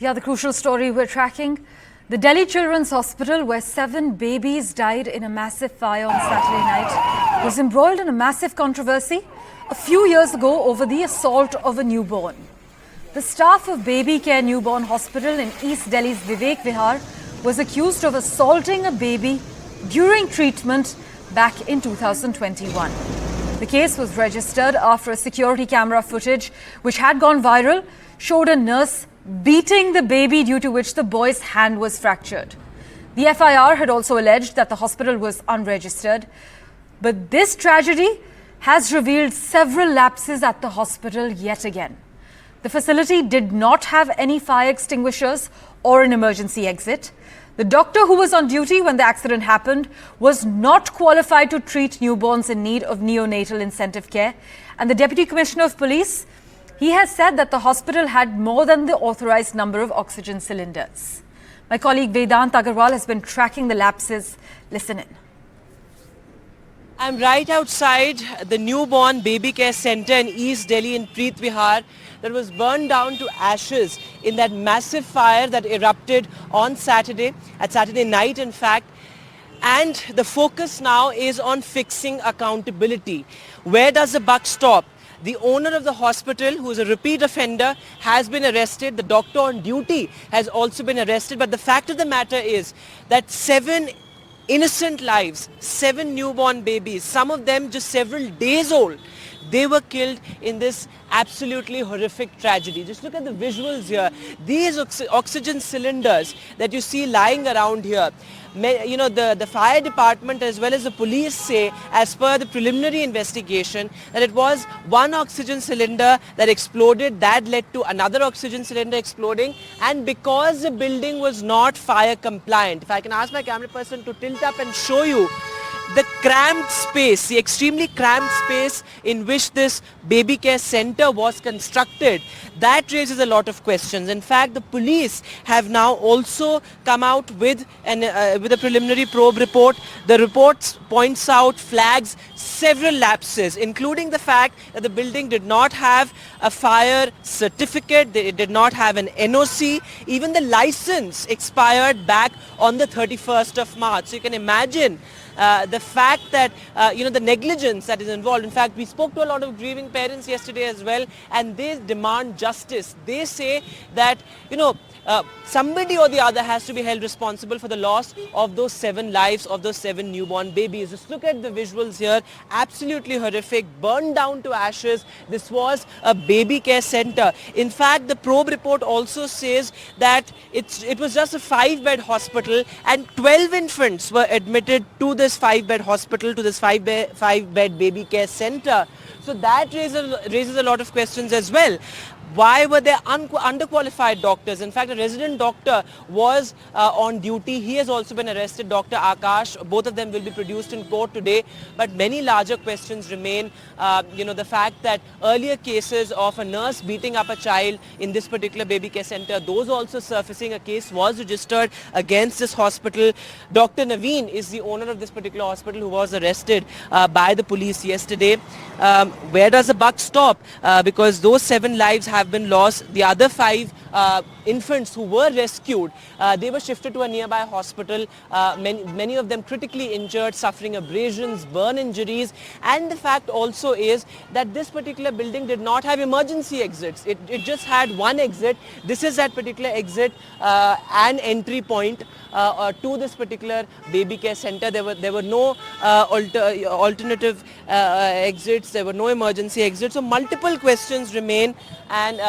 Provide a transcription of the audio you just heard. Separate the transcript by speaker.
Speaker 1: The other crucial story we're tracking, the Delhi Children's Hospital, where 7 babies died in a massive fire on Saturday night, was embroiled in a massive controversy a few years ago over the assault of a newborn. The staff of Baby Care Newborn Hospital in East Delhi's Vivek Vihar was accused of assaulting a baby during treatment back in 2021. The case was registered after a security camera footage, which had gone viral, showed a nurse beating the baby, due to which the boy's hand was fractured. The FIR had also alleged that the hospital was unregistered. But this tragedy has revealed several lapses at the hospital yet again. The facility did not have any fire extinguishers or an emergency exit. The doctor who was on duty when the accident happened was not qualified to treat newborns in need of neonatal intensive care. And the Deputy Commissioner of Police, he has said that the hospital had more than the authorized number of oxygen cylinders. My colleague Vedant Agarwal has been tracking the lapses. Listen in.
Speaker 2: I'm right outside the newborn baby care center in East Delhi in Preet Vihar that was burned down to ashes in that massive fire that erupted on Saturday night, in fact. And the focus now is on fixing accountability. Where does the buck stop? The owner of the hospital, who is a repeat offender, has been arrested. The doctor on duty has also been arrested. But the fact of the matter is that 7 innocent lives, 7 newborn babies, some of them just several days old, they were killed in this absolutely horrific tragedy. Just look at the visuals here. These oxygen cylinders that you see lying around here, the fire department as well as the police say, as per the preliminary investigation, that it was one oxygen cylinder that exploded, that led to another oxygen cylinder exploding, and because the building was not fire compliant. If I can ask my camera person to tilt up and show you the cramped space, the extremely cramped space in which this baby care center was constructed, that raises a lot of questions. In fact, the police have now also come out with a preliminary probe report. The report points out, flags several lapses, including the fact that the building did not have a fire certificate, it did not have an NOC, even the license expired back on the 31st of March. So you can imagine the fact that, the negligence that is involved. In fact, we spoke to a lot of grieving parents yesterday as well, and they demand justice. They say that, somebody or the other has to be held responsible for the loss of those 7 lives, of those 7 newborn babies. Just look at the visuals here. Absolutely horrific, burned down to ashes. This was a baby care center. In fact, the probe report also says that it was just a 5-bed hospital, and 12 infants were admitted to this 5-bed hospital, to this 5-bed baby care center. So that raises a lot of questions as well. Why were there underqualified doctors? In fact, a resident doctor was on duty. He has also been arrested, Dr. Akash. Both of them will be produced in court today. But many larger questions remain. The fact that earlier cases of a nurse beating up a child in this particular baby care center, those also surfacing. A case was registered against this hospital. Dr. Naveen is the owner of this particular hospital, who was arrested by the police yesterday. Where does the buck stop? Because those 7 lives have been lost. The other 5 infants who were rescued, they were shifted to a nearby hospital. Many of them critically injured, suffering abrasions, burn injuries. And the fact also is that this particular building did not have emergency exits. It just had one exit. This is that particular exit, an entry point to this particular baby care center. There were no alternative exits. There were no emergency exits. So multiple questions remain, and